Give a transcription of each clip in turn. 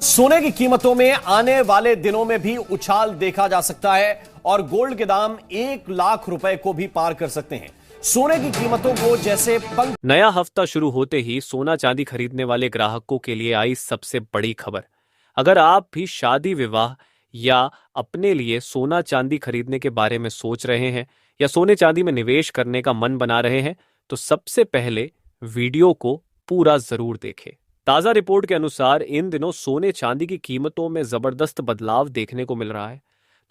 सोने की कीमतों में आने वाले दिनों में भी उछाल देखा जा सकता है और गोल्ड के दाम 1 लाख रुपए को भी पार कर सकते हैं। सोने की कीमतों को जैसे पंख। नया हफ्ता शुरू होते ही सोना चांदी खरीदने वाले ग्राहकों के लिए आई सबसे बड़ी खबर। अगर आप भी शादी विवाह या अपने लिए सोना चांदी खरीदने के बारे में सोच रहे हैं या सोने चांदी में निवेश करने का मन बना रहे हैं तो सबसे पहले वीडियो को पूरा जरूर देखें। ताजा रिपोर्ट के अनुसार इन दिनों सोने चांदी की कीमतों में जबरदस्त बदलाव देखने को मिल रहा है।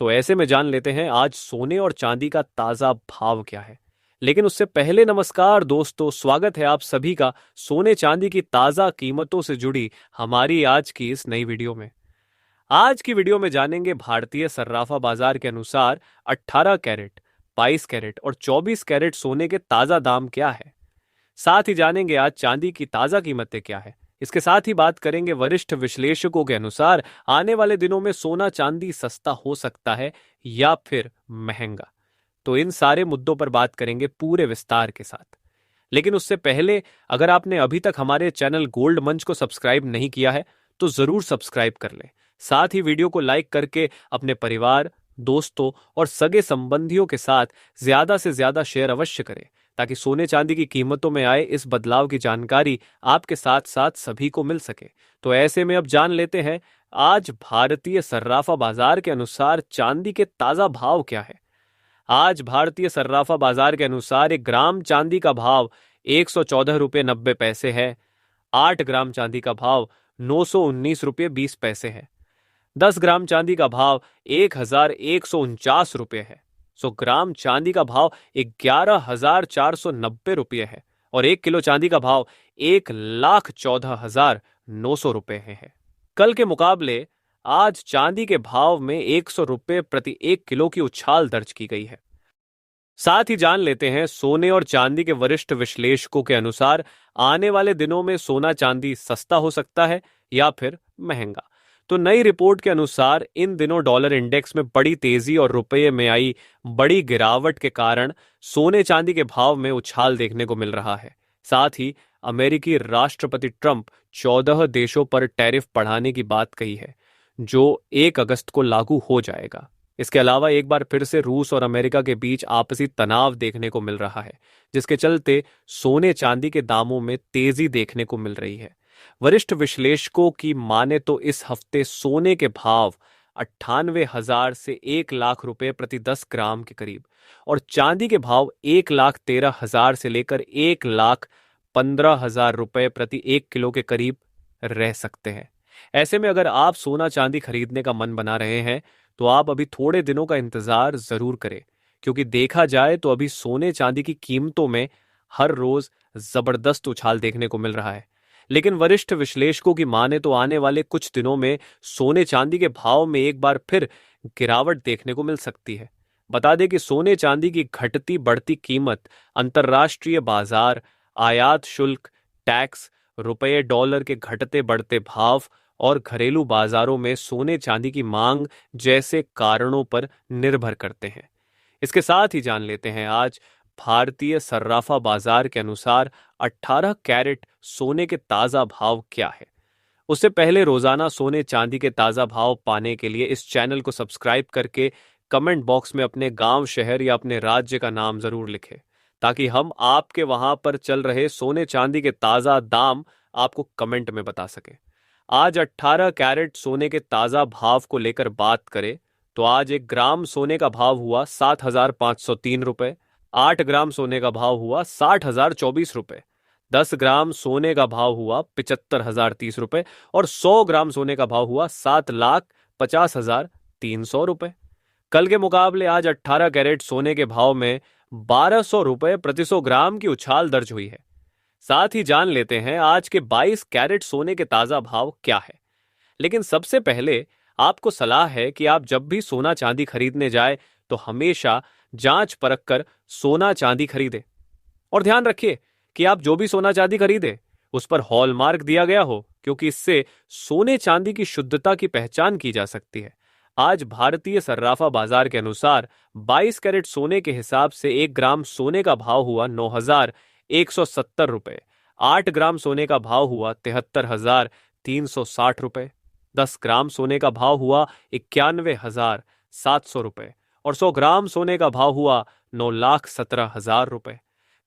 तो ऐसे में जान लेते हैं आज सोने और चांदी का ताजा भाव क्या है। लेकिन उससे पहले नमस्कार दोस्तों, स्वागत है आप सभी का सोने चांदी की ताजा कीमतों से जुड़ी हमारी आज की इस नई वीडियो में। आज की वीडियो में जानेंगे भारतीय सर्राफा बाजार के अनुसार 18 कैरेट, 22 कैरेट और 24 कैरेट सोने के ताजा दाम क्या है। साथ ही जानेंगे आज चांदी की ताजा कीमतें क्या है। इसके साथ ही बात करेंगे वरिष्ठ विश्लेषकों के अनुसार आने वाले दिनों में सोना चांदी सस्ता हो सकता है या फिर महंगा। तो इन सारे मुद्दों पर बात करेंगे पूरे विस्तार के साथ। लेकिन उससे पहले अगर आपने अभी तक हमारे चैनल गोल्ड मंच को सब्सक्राइब नहीं किया है तो जरूर सब्सक्राइब कर लें। साथ ही वीडियो को लाइक करके अपने परिवार, दोस्तों और सगे संबंधियों के साथ ज्यादा से ज्यादा शेयर अवश्य करें ताकि सोने चांदी की कीमतों में आए इस बदलाव की जानकारी आपके साथ साथ सभी को मिल सके। तो ऐसे में अब जान लेते हैं आज भारतीय सर्राफा बाजार के अनुसार चांदी के ताजा भाव क्या है। आज भारतीय सर्राफा बाजार के अनुसार 1 ग्राम चांदी का भाव 114 रुपये 90 पैसे है। 8 ग्राम चांदी का भाव 919 रुपये 20 पैसे है। 10 ग्राम चांदी का भाव 1149 रुपये है। 100 ग्राम चांदी का भाव 11,490 रुपये है और 1 किलो चांदी का भाव 1,14,900 रुपये है। कल के मुकाबले आज चांदी के भाव में 100 रुपये प्रति 1 किलो की उछाल दर्ज की गई है। साथ ही जान लेते हैं सोने और चांदी के वरिष्ठ विश्लेषकों के अनुसार आने वाले दिनों में सोना चांदी सस्ता हो सकता है या फिर महंगा। तो नई रिपोर्ट के अनुसार इन दिनों डॉलर इंडेक्स में बड़ी तेजी और रुपये में आई बड़ी गिरावट के कारण सोने चांदी के भाव में उछाल देखने को मिल रहा है। साथ ही अमेरिकी राष्ट्रपति ट्रंप 14 देशों पर टैरिफ बढ़ाने की बात कही है जो 1 अगस्त को लागू हो जाएगा। इसके अलावा एक बार फिर से रूस और अमेरिका के बीच आपसी तनाव देखने को मिल रहा है जिसके चलते सोने चांदी के दामों में तेजी देखने को मिल रही है। वरिष्ठ विश्लेषकों की माने तो इस हफ्ते सोने के भाव 98,000 से 1 लाख रुपए प्रति 10 ग्राम के करीब और चांदी के भाव 1,13,000 से लेकर 1,15,000 रुपए प्रति 1 किलो के करीब रह सकते हैं। ऐसे में अगर आप सोना चांदी खरीदने का मन बना रहे हैं तो आप अभी थोड़े दिनों का इंतजार जरूर करें, क्योंकि देखा जाए तो अभी सोने चांदी की कीमतों में हर रोज जबरदस्त उछाल देखने को मिल रहा है। लेकिन वरिष्ठ विश्लेषकों की माने तो आने वाले कुछ दिनों में सोने चांदी के भाव में एक बार फिर गिरावट देखने को मिल सकती है। बता दें कि सोने चांदी की घटती बढ़ती कीमत अंतर्राष्ट्रीय बाजार, आयात शुल्क, टैक्स, रुपये डॉलर के घटते बढ़ते भाव और घरेलू बाजारों में सोने चांदी की मांग जैसे कारणों पर निर्भर करते हैं। इसके साथ ही जान लेते हैं आज भारतीय सर्राफा बाजार के अनुसार 18 कैरेट सोने के ताजा भाव क्या है। उससे पहले रोजाना सोने चांदी के ताजा भाव पाने के लिए इस चैनल को सब्सक्राइब करके कमेंट बॉक्स में अपने गांव, शहर या अपने राज्य का नाम जरूर लिखें ताकि हम आपके वहां पर चल रहे सोने चांदी के ताजा दाम आपको कमेंट में बता सके। आज 18 कैरेट सोने के ताजा भाव को लेकर बात करें तो आज 1 ग्राम सोने का भाव हुआ 7,503 रुपए, 8 ग्राम सोने का भाव हुआ 60,024 रुपए, 10 ग्राम सोने का भाव हुआ 75,030 रुपए और 100 ग्राम सोने का भाव हुआ 7,50,300 रुपए। कल के मुकाबले आज 18 कैरेट सोने के भाव में 1,200 रुपए प्रति 100 ग्राम की उछाल दर्ज हुई है। साथ ही जान लेते हैं आज के 22 कैरेट सोने के ताजा भाव क्या है। लेकिन सबसे पहले आपको सलाह है कि आप जब भी सोना चांदी खरीदने जाए तो हमेशा जांच परख कर सोना चांदी खरीदे और ध्यान रखिए कि आप जो भी सोना चांदी खरीदे उस पर हॉलमार्क दिया गया हो, क्योंकि इससे सोने चांदी की शुद्धता की पहचान की जा सकती है। आज भारतीय सर्राफा बाजार के अनुसार 22 कैरेट सोने के हिसाब से 1 ग्राम सोने का भाव हुआ 9,170 रुपए, 8 ग्राम सोने का भाव हुआ 73,360 रुपए, 10 ग्राम सोने का भाव हुआ 91,700 रुपए और 100 ग्राम सोने का भाव हुआ 9,17,000 रुपए।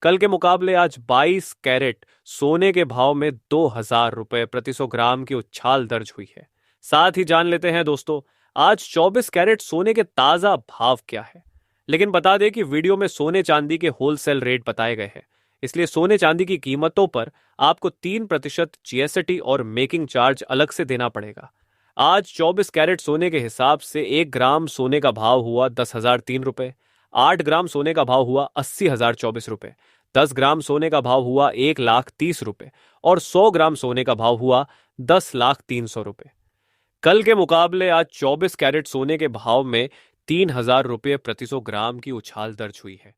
कल के मुकाबले आज 22 कैरेट सोने के भाव में 2,000 रुपए प्रति 100 ग्राम की उछाल दर्ज हुई है। साथ ही जान लेते हैं दोस्तों, आज 24 कैरेट सोने के ताजा भाव क्या है। लेकिन बता दें कि वीडियो में सोने चांदी के होलसेल रेट बताए गए हैं, इसलिए सोने चांदी की कीमतों पर आपको 3% जीएसटी और मेकिंग चार्ज अलग से देना पड़ेगा। आज 24 कैरेट सोने के हिसाब से 1 ग्राम सोने का भाव हुआ 10,003 रुपए, 8 ग्राम सोने का भाव हुआ 80,024 रुपए, 10 ग्राम सोने का भाव हुआ 1,30,000 रुपए और 100 ग्राम सोने का भाव हुआ 10,03,000 रुपए। कल के मुकाबले आज 24 कैरेट सोने के भाव में 3,000 रुपये प्रति 100 ग्राम की उछाल दर्ज हुई है।